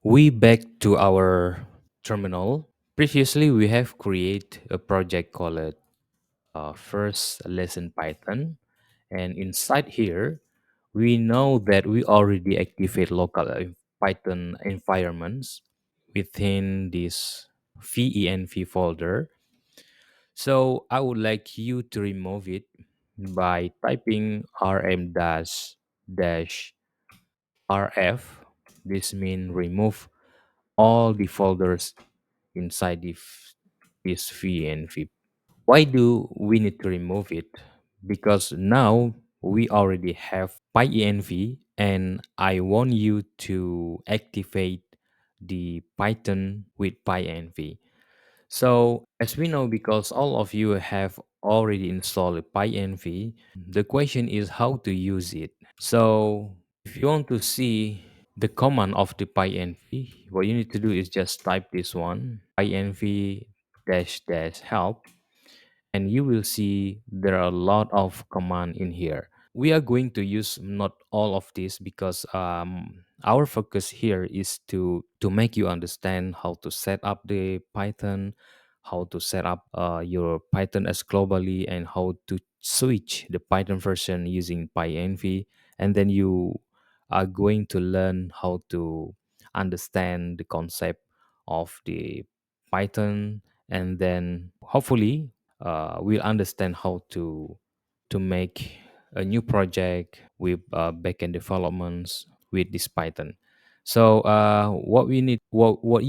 We back to our terminal. Previously, we have created a project called First Lesson Python, and inside here, we know that we already activate local Python environments within this pyenv folder. So I would like you to remove it by typing rm dash rf. This means remove all the folders inside this pyenv. Why do we need to remove it? Because now we already have pyenv and I want you to activate the Python with pyenv. So as we know, because all of you have already installed pyenv, the question is how to use it. So if you want to see the command of the pyenv, what you need to do is just type this one, pyenv dash dash help, and you will see there are a lot of command in here. We are going to use not all of this because our focus here is to make you understand how to set up the Python, how to set up your Python as globally, and how to switch the Python version using pyenv. And then you are going to learn how to understand the concept of the Python, and then hopefully we'll understand how to make a new project with backend developments with this Python. So what you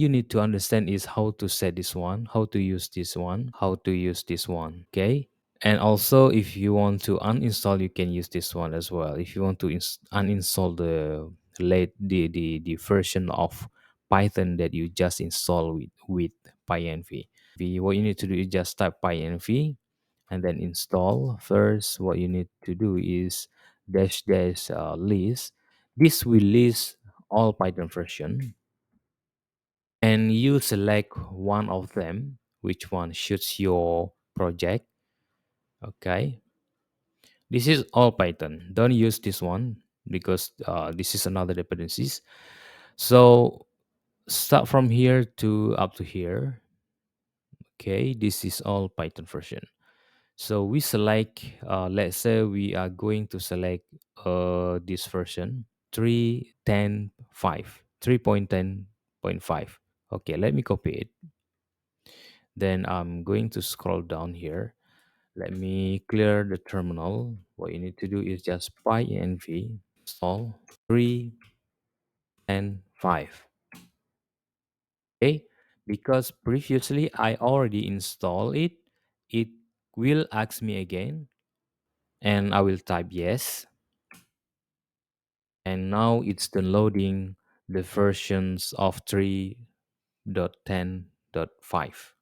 need to understand is how to set this one, how to use this one, how to use this one. Okay. And also, if you want to uninstall, you can use this one as well. If you want to uninstall the version of Python that you just installed with pyenv. What you need to do is just type pyenv and then install. First, what you need to do is dash dash list. This will list all Python version, and you select one of them, which one suits your project. Okay, this is all Python. Don't use this one because this is another dependencies. So start from here to up to here. Okay, this is all Python version. So we select, let's say we are going to select this version 3.10.5, 3.10.5. Okay, let me copy it. Then I'm going to scroll down here. Let me clear the terminal. What you need to do is just pyenv install 3.10.5. Okay, because previously I already installed it, it will ask me again, and I will type yes. And now it's downloading the versions of 3.10.5.